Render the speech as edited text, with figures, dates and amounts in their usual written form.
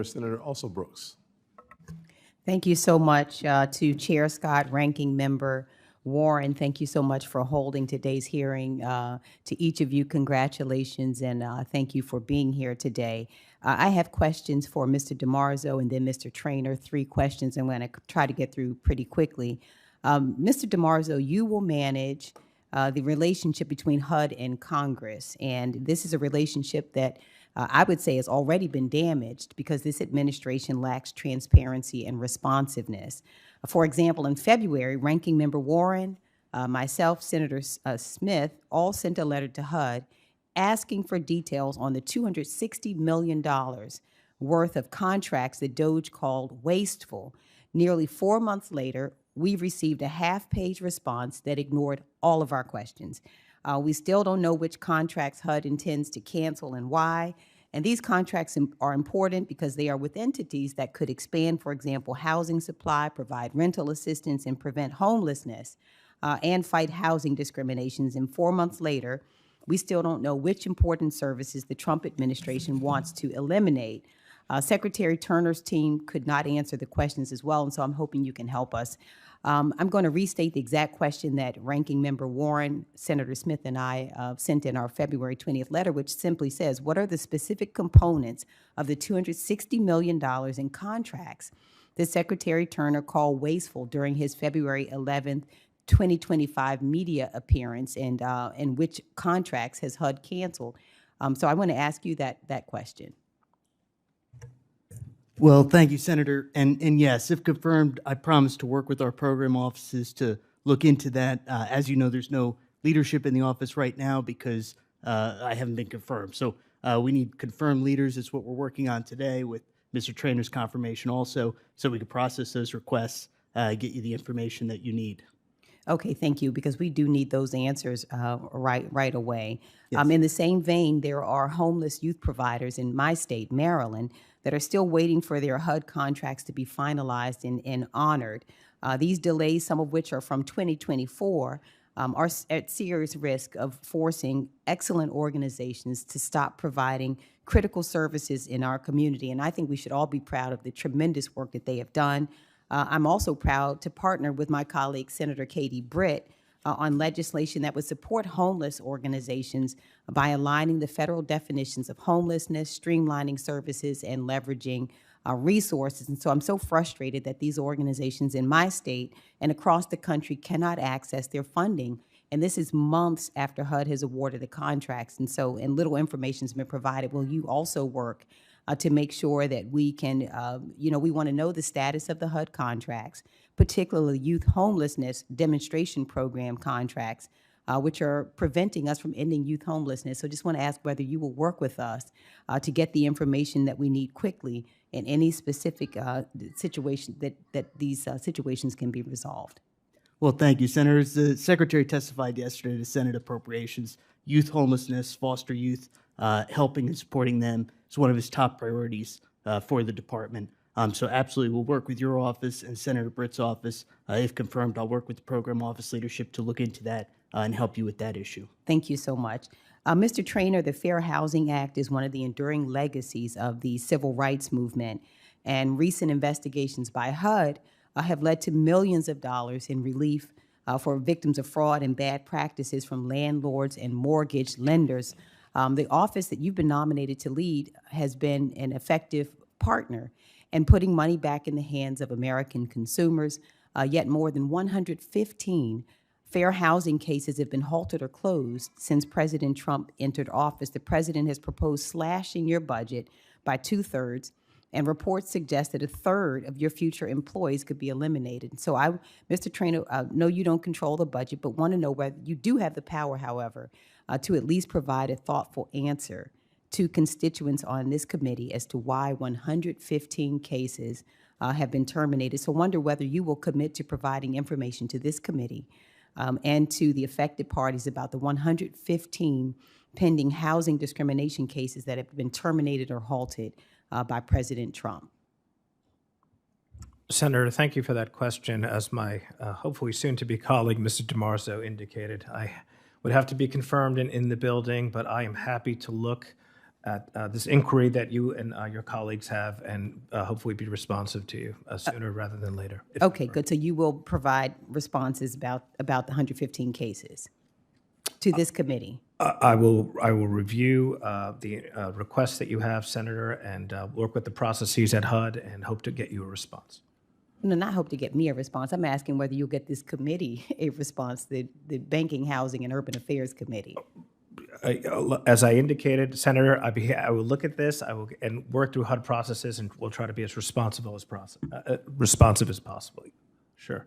Senator Alsobrooks. Thank you so much to Chair Scott, Ranking Member Warren. Thank you so much for holding today's hearing. To each of you, congratulations, and thank you for being here today. I have questions for Mr. DiMarzo and then Mr. Traynor, 3 questions I'm going to try to get through pretty quickly. Mr. DiMarzo, you will manage the relationship between HUD and Congress, and this is a relationship that I would say has already been damaged because this administration lacks transparency and responsiveness. For example, in February, Ranking Member Warren, myself, Senator Smith, all sent a letter to HUD asking for details on the $260 million worth of contracts that DOJ called wasteful. Nearly 4 months later, we received a half-page response that ignored all of our questions. We still don't know which contracts HUD intends to cancel and why. And these contracts are important because they are with entities that could expand, for example, housing supply, provide rental assistance, and prevent homelessness, and fight housing discriminations. And 4 months later, we still don't know which important services the Trump administration wants to eliminate. Secretary Turner's team could not answer the questions as well, and so I'm hoping you can help us. I'm going to restate the exact question that Ranking Member Warren, Senator Smith, and I sent in our February 20th letter, which simply says, what are the specific components of the $260 million in contracts that Secretary Turner called wasteful during his February 11th, 2025 media appearance, and which contracts has HUD canceled? So I want to ask you that question. Well, thank you, Senator. And yes, if confirmed, I promise to work with our program offices to look into that. As you know, there's no leadership in the office right now because I haven't been confirmed. So we need confirmed leaders. It's what we're working on today with Mr. Traynor's confirmation also, so we can process those requests, get you the information that you need. Okay, thank you, because we do need those answers right away. Yes. In the same vein, there are homeless youth providers in my state, Maryland, that are still waiting for their HUD contracts to be finalized and honored. These delays, some of which are from 2024, are at serious risk of forcing excellent organizations to stop providing critical services in our community. And I think we should all be proud of the tremendous work that they have done. I'm also proud to partner with my colleague, Senator Katie Britt, on legislation that would support homeless organizations by aligning the federal definitions of homelessness, streamlining services, and leveraging resources. And so I'm so frustrated that these organizations in my state and across the country cannot access their funding. And this is months after HUD has awarded the contracts. And little information has been provided. Will you also work to make sure that we can, we want to know the status of the HUD contracts, particularly youth homelessness demonstration program contracts, which are preventing us from ending youth homelessness. So just want to ask whether you will work with us to get the information that we need quickly in any specific situation that these situations can be resolved. Well, thank you, Senators. The Secretary testified yesterday to Senate Appropriations. Youth homelessness, foster youth, helping and supporting them is one of his top priorities for the department. So absolutely, we'll work with your office and Senator Britt's office. If confirmed, I'll work with the program office leadership to look into that and help you with that issue. Thank you so much. Mr. Traynor, the Fair Housing Act is one of the enduring legacies of the civil rights movement, and recent investigations by HUD have led to millions of dollars in relief for victims of fraud and bad practices from landlords and mortgage lenders. The office that you've been nominated to lead has been an effective partner in putting money back in the hands of American consumers. Yet more than 115 fair housing cases have been halted or closed since President Trump entered office. The president has proposed slashing your budget by 2/3, and reports suggest that 1/3 of your future employees could be eliminated. So Mr. Traynor, know you don't control the budget, but want to know whether you do have the power, however, to at least provide a thoughtful answer to constituents on this committee as to why 115 cases have been terminated. So wonder whether you will commit to providing information to this committee and to the affected parties about the 115 pending housing discrimination cases that have been terminated or halted by President Trump. Senator, thank you for that question. As my hopefully soon-to-be colleague, Mr. DiMarzo, indicated, I would have to be confirmed in the building, but I am happy to look this inquiry that you and your colleagues have, and hopefully be responsive to you sooner rather than later. Okay, good. So you will provide responses about the 115 cases to this committee? I will review the requests that you have, Senator, and work with the processes at HUD and hope to get you a response. No, not hope to get me a response. I'm asking whether you'll get this committee a response, the Banking, Housing, and Urban Affairs Committee. As I indicated, Senator, I will look at this. I will and work through HUD processes, and we'll try to be as responsive as possible. Sure.